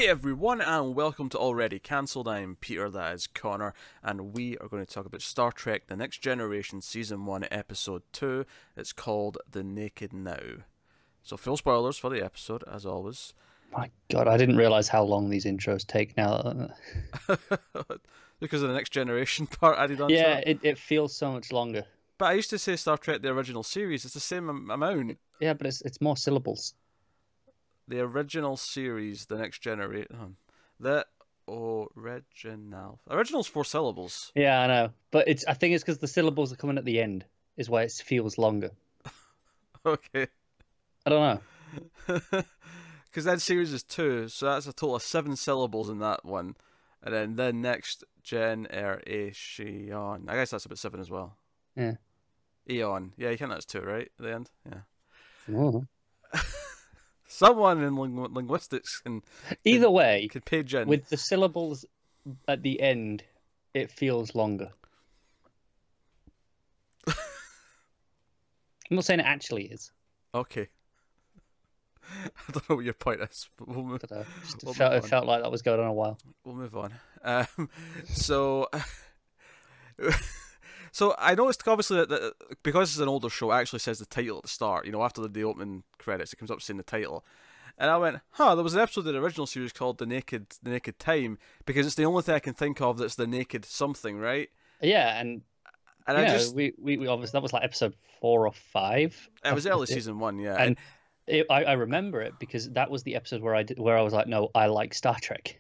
Hey everyone, and welcome to Already Cancelled. I'm Peter, that is Connor, and we are going to talk about Star Trek The Next Generation Season 1, Episode 2. It's called The Naked Now. So full spoilers for the episode, as always. My God, I didn't realize how long these intros take now. Because of the Next Generation part added onto Yeah, it. it feels so much longer. But I used to say Star Trek, the original series, it's the same amount. Yeah, but it's more syllables. The original series, The Next Generation. The original. Original's 4 syllables. Yeah, I know. But I think it's because the syllables are coming at the end, is why it feels longer. Okay. I don't know. Because that series is 2, so that's a total of 7 syllables in that one. And then the next generation. I guess that's about 7 as well. Yeah. Eon. Yeah, you can, that's 2, right? At the end? Yeah. Oh. Someone in linguistics can Either way, could page in. with the syllables at the end, it feels longer. I'm not saying it actually is. Okay. I don't know what your point is, but we'll move, It felt like that was going on a while. we'll move on. So... So I noticed obviously that because it's an older show, it actually says the title at the start. You know, after the opening credits, it comes up saying the title, and I went, "Huh." There was an episode of the original series called The Naked Time, because it's the only thing I can think of that's the naked something, right? Yeah, and I just we obviously that was like episode 4 or 5. it was early season 1, yeah. And I remember it because that was the episode where I was like, no, I like Star Trek.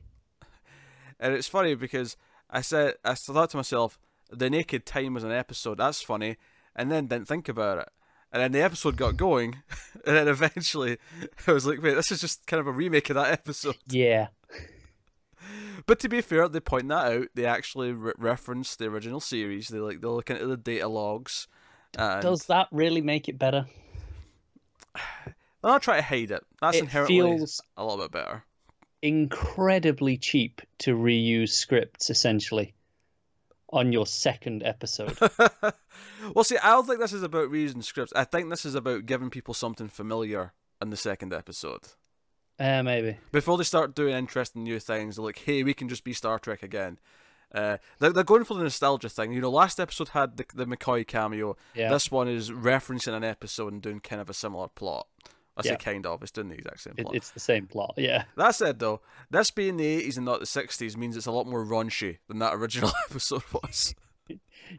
And it's funny because I thought to myself, The Naked Time was an episode. That's funny, and then didn't think about it. And then the episode got going, and then eventually I was like, wait, this is just kind of a remake of that episode. Yeah. But to be fair, they point that out. They actually reference the original series. They're looking at the data logs. And Does that really make it better? they're not trying to hide it. That's It inherently feels a little bit better. incredibly cheap to reuse scripts, essentially, on your second episode. Well, see, I don't think this is about reusing scripts. I think this is about giving people something familiar in the second episode. Maybe. Before they start doing interesting new things, they're like, hey, we can just be Star Trek again. They're going for the nostalgia thing. You know, last episode had the McCoy cameo. Yeah. This one is referencing an episode and doing kind of a similar plot. I say Yeah. kind of. It's doing the exact same plot. It's the same plot, yeah. That said, though, this being the 80s and not the 60s means it's a lot more raunchy than that original episode was.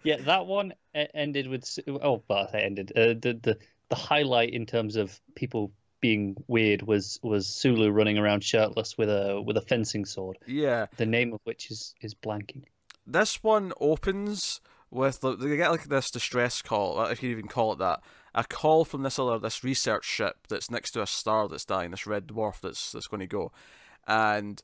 Yeah, that one ended with... Oh, well, I say ended. The highlight in terms of people being weird was Sulu running around shirtless with a fencing sword. Yeah. The name of which is blanking. This one opens with they get like this distress call, if you even call it that, a call from this research ship that's next to a star that's dying, this red dwarf that's going to go, and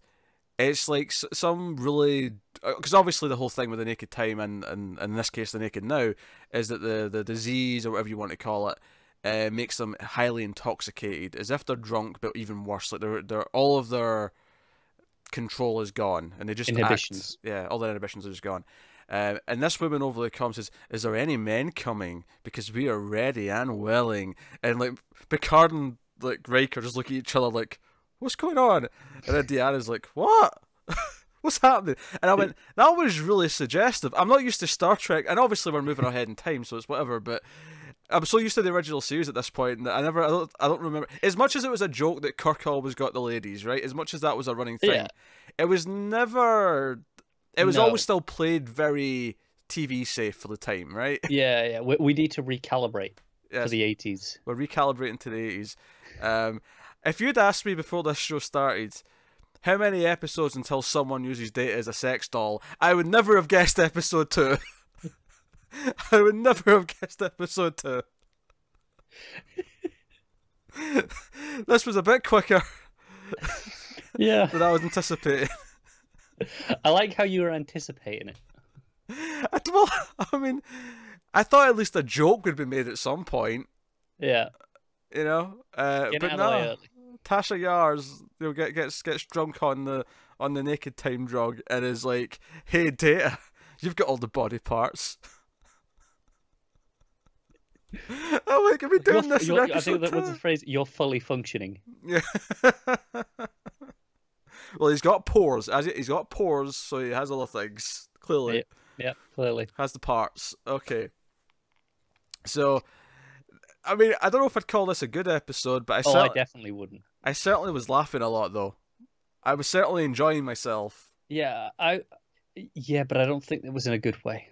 it's like some really, because obviously the whole thing with the Naked Time and in this case the Naked Now is that the disease or whatever you want to call it makes them highly intoxicated, as if they're drunk, but even worse, like they're all of their control is gone, and they just Inhibitions. act. Yeah, all their inhibitions are just gone. And this woman over the comm says, "Is there any men coming? Because we are ready and willing." And like Picard and like Riker just look at each other like, "What's going on?" And then Deanna's like, "What? What's happening?" And I went, "That was really suggestive." I'm not used to Star Trek, and obviously we're moving ahead in time, so it's whatever. But I'm so used to the original series at this point, and I don't remember. As much as it was a joke that Kirk always got the ladies, right? As much as that was a running thing, Yeah. it was never. It was No. always still played very TV safe for the time, right? Yeah. We need to recalibrate for Yes, the 80s. we're recalibrating to the 80s. If you'd asked me before this show started, how many episodes until someone uses Data as a sex doll, I would never have guessed episode 2. I would never have guessed episode 2. This was a bit quicker Yeah. than I was anticipating. I like how you were anticipating it. Well, I mean, I thought at least a joke would be made at some point, Yeah. you know. Getting But out of the way no, early. Tasha Yars, gets drunk on the Naked Time drug and is like, "Hey, Data, you've got all the body parts." Oh, wait, can we do this in I episode think that was the 2? phrase, you're fully functioning. Yeah. Well, he's got pores. He's got pores, so he has other things. Clearly. Yeah, clearly. Has the parts. Okay. So, I mean, I don't know if I'd call this a good episode, but I definitely wouldn't. I certainly was laughing a lot, though. I was certainly enjoying myself. Yeah, but I don't think it was in a good way.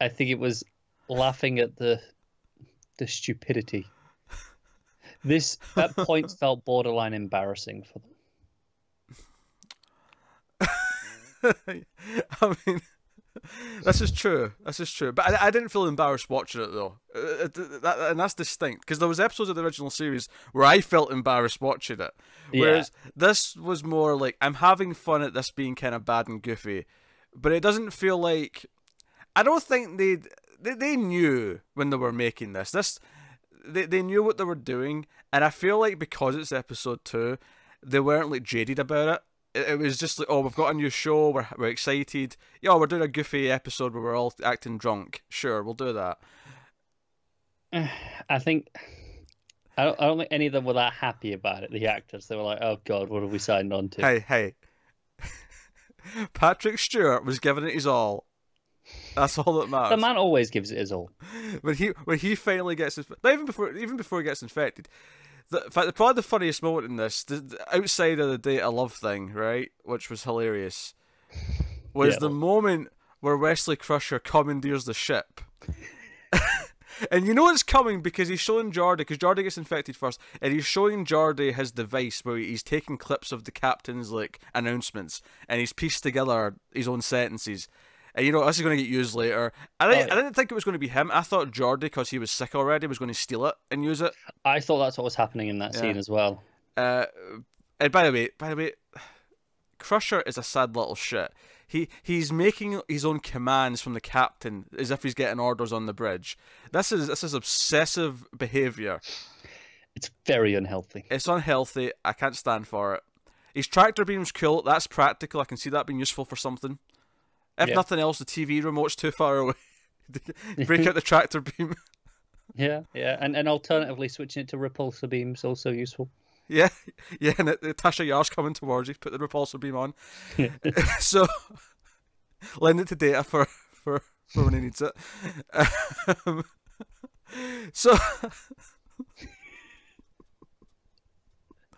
I think it was laughing at the stupidity. This at points felt borderline embarrassing for them. I mean, this is true. But I didn't feel embarrassed watching it, though. And that's distinct, because there was episodes of the original series where I felt embarrassed watching it. Whereas this was more like, I'm having fun at this being kind of bad and goofy. But it doesn't feel like... I don't think they knew when they were making this. They knew what they were doing, and I feel like because it's episode 2, they weren't like jaded about it. It was just like, oh, we've got a new show, we're excited. Yeah, we're doing a goofy episode where we're all acting drunk. Sure, we'll do that. I don't think any of them were that happy about it. The actors, they were like, "Oh God, what have we signed on to?" Hey, Patrick Stewart was giving it his all. That's all that matters. The man always gives it his all. When he finally gets even before he gets infected. In fact, probably the funniest moment in this, outside of the Data Love thing, right, which was hilarious, was the moment where Wesley Crusher commandeers the ship. And you know it's coming because he's showing Geordi, because Geordi gets infected first, and he's showing Geordi his device where he's taking clips of the captain's like announcements, and he's pieced together his own sentences. And you know, this is going to get used later. I didn't think it was going to be him. I thought Geordi, because he was sick already, was going to steal it and use it. I thought that's what was happening in that scene as well. And by the way, Crusher is a sad little shit. He's making his own commands from the captain as if he's getting orders on the bridge. This is obsessive behaviour. It's very unhealthy. It's unhealthy. I can't stand for it. His tractor beam's cool. That's practical. I can see that being useful for something. If nothing else, the TV remote's too far away. Break out the tractor beam. Yeah, and alternatively switching it to repulsor beams also useful. Yeah, and Tasha Yar's coming towards you. Put the repulsor beam on. So, lend it to Data for when he needs it. So,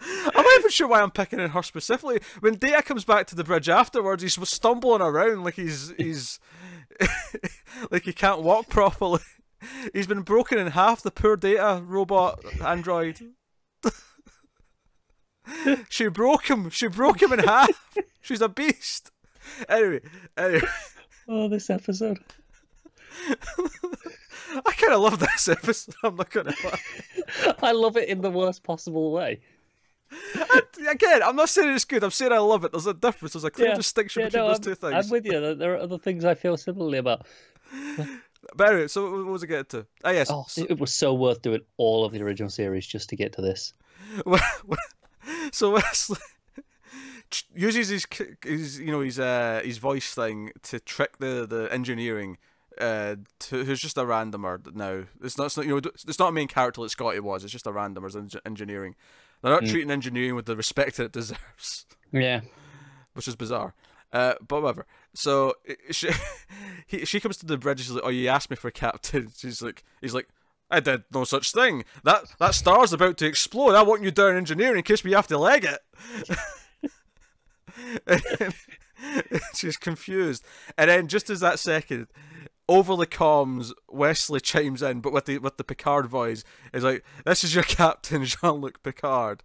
I'm not even sure why I'm picking on her specifically. When Data comes back to the bridge afterwards, he's stumbling around like he's like he can't walk properly. He's been broken in half, the poor Data robot android. She broke him in half. She's a beast. Anyway. Oh, this episode. I kind of love this episode. I'm not gonna lie. I love it in the worst possible way. Again, I'm not saying it's good. I'm saying I love it. There's a difference. There's a clear distinction between those two things. I'm with you. There are other things I feel similarly about. But anyway, so what was I getting to? Ah, yes. Oh, it was so worth doing all of the original series just to get to this. So Wesley uses his voice thing to trick the engineering. Who's just a randomer now. It's not a main character like Scotty was. It's just a randomer. Engineering. They're not treating engineering with the respect that it deserves. Yeah, which is bizarre. But whatever. So she comes to the bridge. She's like, "Oh, you asked me for a captain." He's like, "I did no such thing. That star's about to explode. I want you down engineering in case we have to leg it." She's confused, and then just as that second, over the comms, Wesley chimes in, but with the Picard voice. He's like, "This is your captain, Jean-Luc Picard.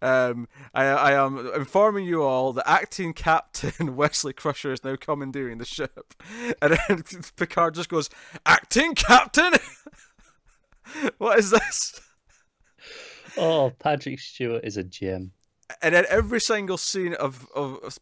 I am informing you all that acting captain Wesley Crusher is now commandeering the ship." And then Picard just goes, "Acting captain? What is this?" Oh, Patrick Stewart is a gem. And then every single scene of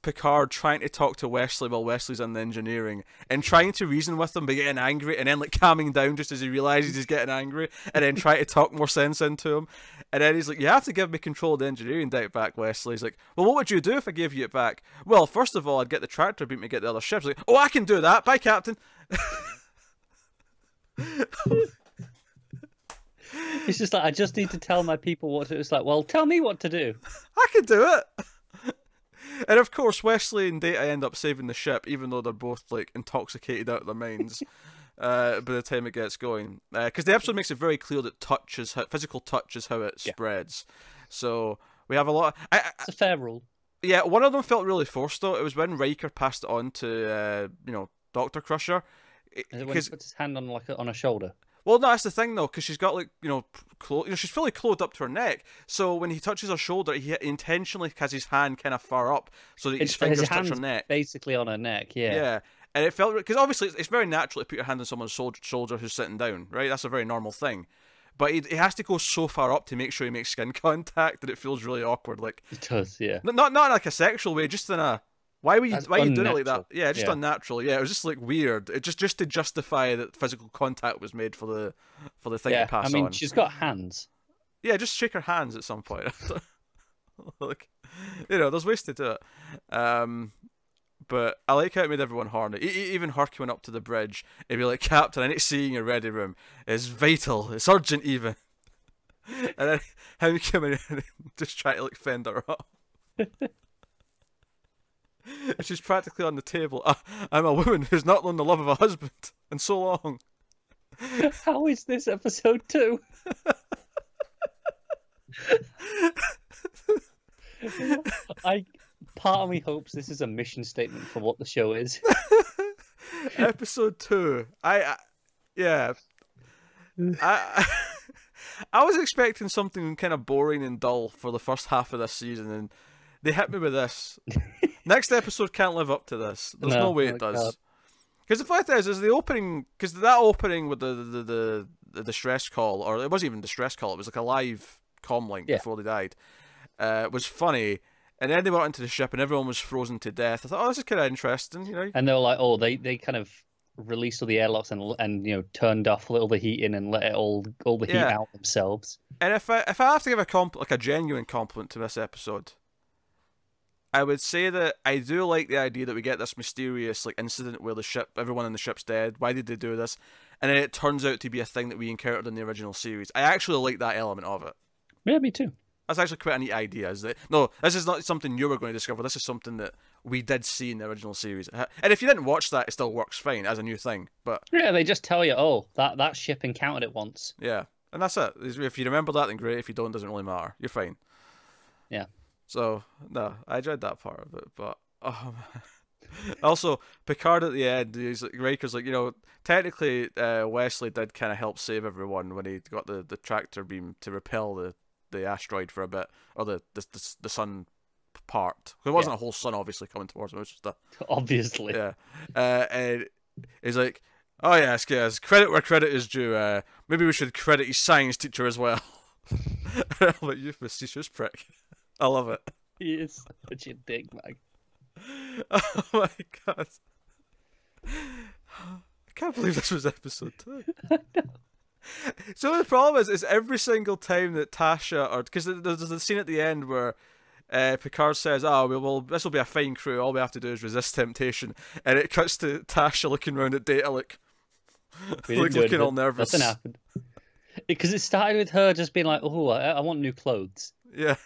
Picard trying to talk to Wesley while Wesley's in the engineering and trying to reason with him but getting angry and then like calming down just as he realises he's getting angry and then trying to talk more sense into him. And then he's like, "You have to give me control of the engineering deck back, Wesley." He's like, "Well, what would you do if I gave you it back?" "Well, first of all, I'd get the tractor beam to get the other ships." Like, "Oh, I can do that. Bye, Captain." It's just like, I just need to tell my people what to do. It's like, well, tell me what to do. I can do it. And of course, Wesley and Data end up saving the ship, even though they're both like intoxicated out of their minds by the time it gets going. Because the episode makes it very clear that physical touch is how it spreads. So we have a lot. It's a fair rule. Yeah, one of them felt really forced though. It was when Riker passed it on to Doctor Crusher. Is it when he puts his hand on on a shoulder? Well, no, that's the thing though, because she's got like she's fully clothed up to her neck. So when he touches her shoulder, he intentionally has his hand kind of far up so that his fingers touch her neck. Basically on her neck, yeah. Yeah, and it felt because obviously it's very natural to put your hand on someone's shoulder who's sitting down, right? That's a very normal thing. But he has to go so far up to make sure he makes skin contact that it feels really awkward. Like it does, yeah. Not like a sexual way, just in a. Why are you doing it like that? Yeah, just unnatural. Yeah, it was just like weird. It just to justify that physical contact was made for the thing to pass on. I mean, she's got hands. Yeah, just shake her hands at some point. Like, there's ways to do it. But I like how it made everyone horny. Even her coming up to the bridge, it'd be like, Captain, I need to see you in your ready room. It's vital. It's urgent even. And then him coming in and just try to like fend her up. She's practically on the table. I'm a woman who's not known the love of a husband in so long. How is this episode 2? Part of me hopes this is a mission statement for what the show is. Episode 2. I was expecting something kind of boring and dull for the first half of this season, and they hit me with this. Next episode can't live up to this. There's no way it does. Because the fact is the opening, because that opening with the distress call, or it wasn't even distress call, it was like a live comm link before they died, was funny. And then they went into the ship and everyone was frozen to death. I thought, oh, this is kind of interesting, And they were like, they kind of released all the airlocks and turned off all the heating and let all the heat out themselves. And if I have to give a genuine compliment to this episode, I would say that I do like the idea that we get this mysterious incident where everyone in the ship's dead. Why did they do this? And then it turns out to be a thing that we encountered in the original series. I actually like that element of it. Yeah, me too. That's actually quite a neat idea. No, this is not something you were going to discover. This is something that we did see in the original series. And if you didn't watch that, it still works fine as a new thing. But yeah, they just tell you, that ship encountered it once. Yeah, and that's it. If you remember that, then great. If you don't, it doesn't really matter. You're fine. Yeah. So, no, I enjoyed that part of it, but also Picard at the end, Riker's like, technically Wesley did kind of help save everyone when he got the tractor beam to repel the asteroid for a bit, or the sun part. There wasn't a whole sun obviously coming towards him. It was just obviously. Yeah, and he's like, oh yes, credit where credit is due. Maybe we should credit his science teacher as well. I'm like, you facetious prick. I love it. He is such a dick, man. Oh my god. I can't believe this was episode 2. So the problem is every single time that Tasha, because there's the scene at the end where Picard says, this will be a fine crew, all we have to do is resist temptation, and it cuts to Tasha looking around at Data looking all nervous. Nothing happened. Because it started with her just being like, I want new clothes. Yeah.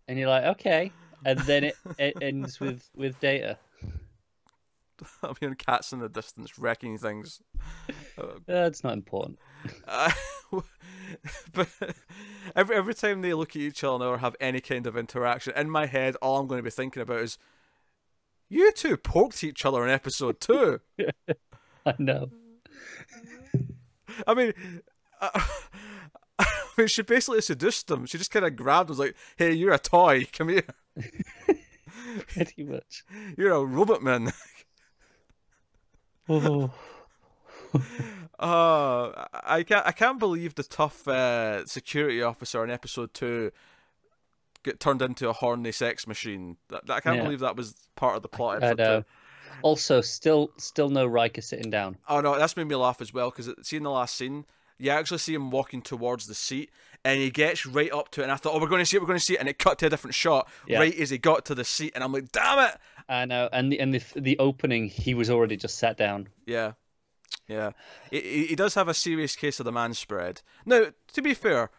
And you're like, okay. And then it ends with Data. I'm hearing cats in the distance wrecking things. That's not important. But every time they look at each other or have any kind of interaction, in my head, all I'm going to be thinking about is, you two poked each other in episode 2. I know. I mean, she basically seduced him. She just kind of grabbed him, was like, hey, you're a toy, come here. Pretty much. You're a robot man. Oh. I can't believe the tough security officer in episode 2 get turned into a horny sex machine. I can't believe that was part of the plot. I know. Also, still no Riker sitting down. Oh no, that's made me laugh as well, because see in the last scene, you actually see him walking towards the seat, and he gets right up to it, and I thought, we're going to see it, and it cut to a different shot right as he got to the seat, and I'm like, damn it! I know, and the opening, he was already just sat down. Yeah. He does have a serious case of the man spread. Now, to be fair,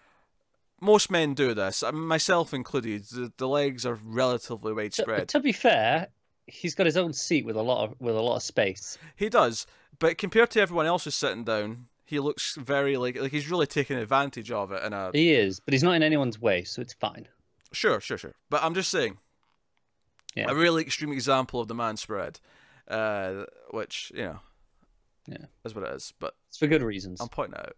most men do this, myself included. The legs are relatively widespread. To be fair, he's got his own seat with a lot of space. He does, but compared to everyone else who's sitting down, he looks very like he's really taking advantage of it. He is, but he's not in anyone's way, so it's fine. Sure. But I'm just saying, a really extreme example of the man spread, which is what it is. But it's for good reasons. I'm pointing it out.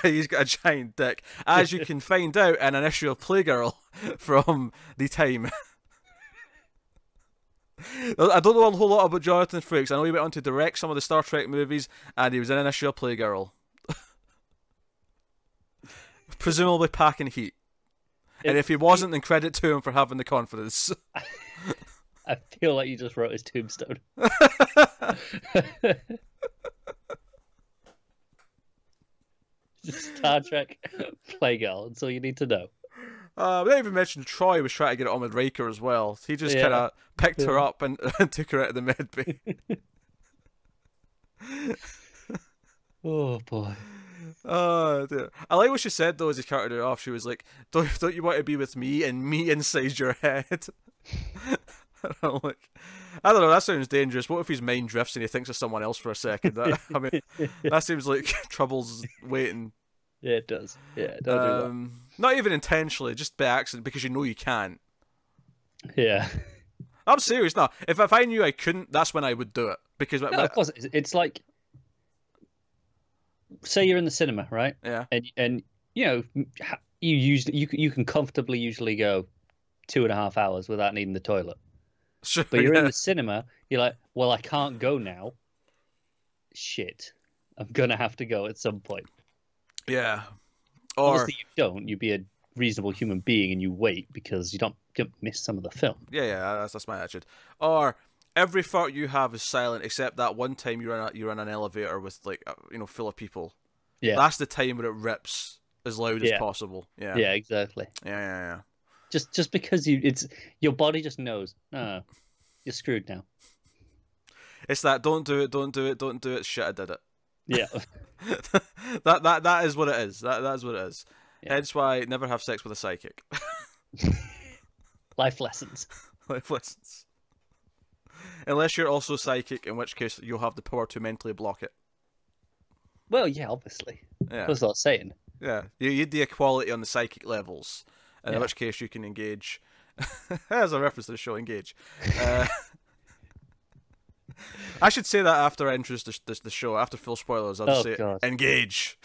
He's got a giant dick, as you can find out in an issue of Playgirl from the time. I don't know a whole lot about Jonathan Frakes. I know he went on to direct some of the Star Trek movies, and he was in an issue of Playgirl. Presumably packing heat. And if he wasn't, then credit to him for having the confidence. I feel like you just wrote his tombstone. Star Trek Playgirl, that's all you need to know. We didn't even mention Troy was trying to get it on with Riker as well. He just kind of picked her up and took her out of the med bay. Oh boy. Oh dear. I like what she said though as he carted her off. She was like, "Don't you want to be with me and me inside your head?" I'm like, I don't know. That sounds dangerous. What if his mind drifts and he thinks of someone else for a second? I mean, that seems like trouble's waiting. Yeah, it does. Yeah, don't do that. Not even intentionally, just by accident, because you know you can't. Yeah. I'm serious. No, if I knew I couldn't, that's when I would do it. Because of course, it's like, say you're in the cinema, right? Yeah. And you know, you can comfortably usually go 2.5 hours without needing the toilet. Sure, but you're in the cinema, you're like, well, I can't go now. Shit. I'm gonna have to go at some point. Yeah. Or obviously you don't. You be a reasonable human being and you wait because you don't miss some of the film. Yeah, that's my attitude. Or every fart you have is silent except that one time you're in an elevator with like full of people. Yeah. That's the time where it rips as loud as possible. Yeah. Yeah, exactly. Yeah. Just because your body just knows. No, you're screwed now. It's that don't do it. Shit, I did it. Yeah. that is what it is. That is what it is. Yeah. Hence why never have sex with a psychic. Life lessons. Life lessons. Unless you're also psychic, in which case you'll have the power to mentally block it. Well, yeah, obviously. Yeah. That's what I was saying. Yeah, you need the equality on the psychic levels, in which case you can engage. As a reference to the show, engage. I should say that after I introduce the show, after full spoilers, I'll just say engage.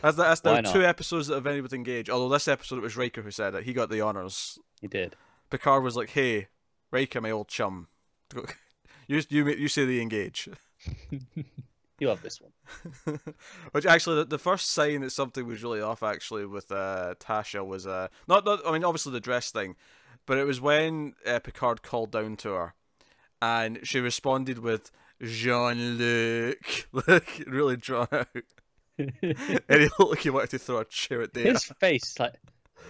That's now 2 episodes that have ended with engage. Although this episode it was Riker who said it. He got the honours. He did. Picard was like, "Hey, Riker, my old chum, you say the engage." You have this one. Which actually, the first sign that something was really off actually with Tasha was not I mean obviously the dress thing, but it was when Picard called down to her, and she responded with Jean-Luc, like really drawn out, and he looked like he wanted to throw a chair at Data. His face, like,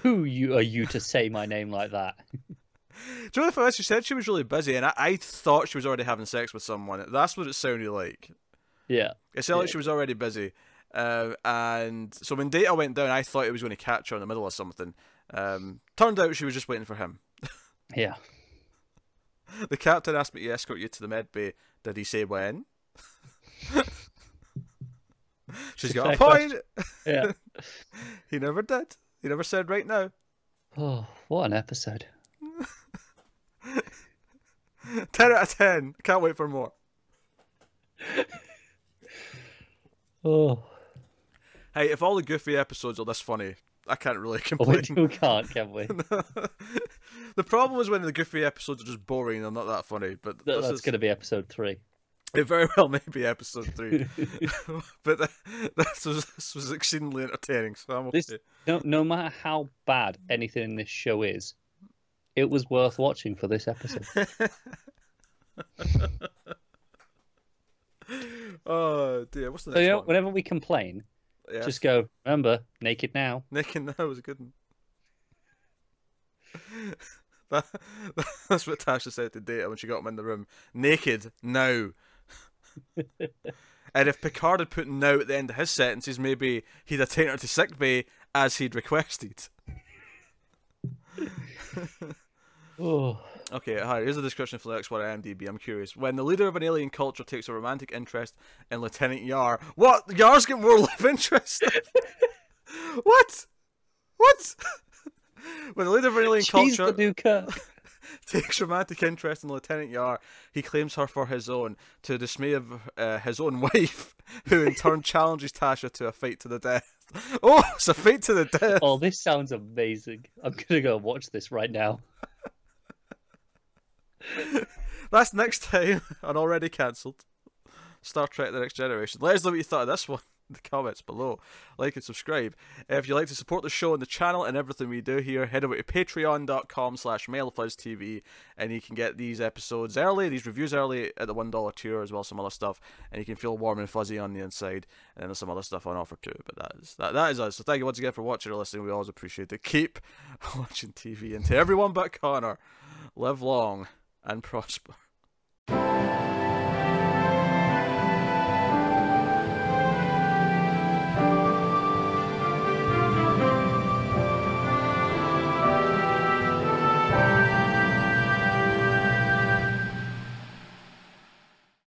who are you to say my name like that? Do you know the first she said she was really busy, and I thought she was already having sex with someone. That's what it sounded like. Yeah. It sounded like she was already busy. And so when Data went down, I thought he was going to catch her in the middle of something. Turned out she was just waiting for him. Yeah. The captain asked me to escort you to the med bay. Did he say when? She's got a point. Yeah. He never did. He never said right now. Oh, what an episode. 10 out of 10. Can't wait for more. Oh. Hey, if all the Goofy episodes are this funny, I can't really complain. We can't, can we? The problem is when the Goofy episodes are just boring and not that funny. But that's going to be episode 3. It very well may be episode 3. But this was exceedingly entertaining, so I'm okay. No matter how bad anything in this show is, it was worth watching for this episode. Oh dear, what's the next one? Whenever we complain, just go, remember, naked now. Naked now was a good one. That's what Tasha said to Data when she got him in the room. Naked now. And if Picard had put now at the end of his sentences, maybe he'd have taken her to sickbay as he'd requested. Oh. Okay, hi, here's a description for the next one at IMDb. I'm curious. When the leader of an alien culture takes a romantic interest in Lieutenant Yar... What? Yar's get more love interest? What? What? When the leader of an alien She's culture... the new Kirk. takes romantic interest in Lieutenant Yar, he claims her for his own, to the dismay of his own wife, who in turn challenges Tasha to a fight to the death. Oh, it's a fight to the death! Oh, this sounds amazing. I'm gonna go watch this right now. That's next time on Already Cancelled Star Trek The Next Generation. Let us know what you thought of this one in the comments below. Like and subscribe. If you'd like to support the show and the channel and everything we do here, head over to patreon.com/MailFuzzTV and you can get these episodes early, these reviews early at the $1 tier, as well as some other stuff, and you can feel warm and fuzzy on the inside, and then there's some other stuff on offer too. But that is us. So thank you once again for watching or listening. We always appreciate it. Keep watching TV, and to everyone but Connor, live long and prosper.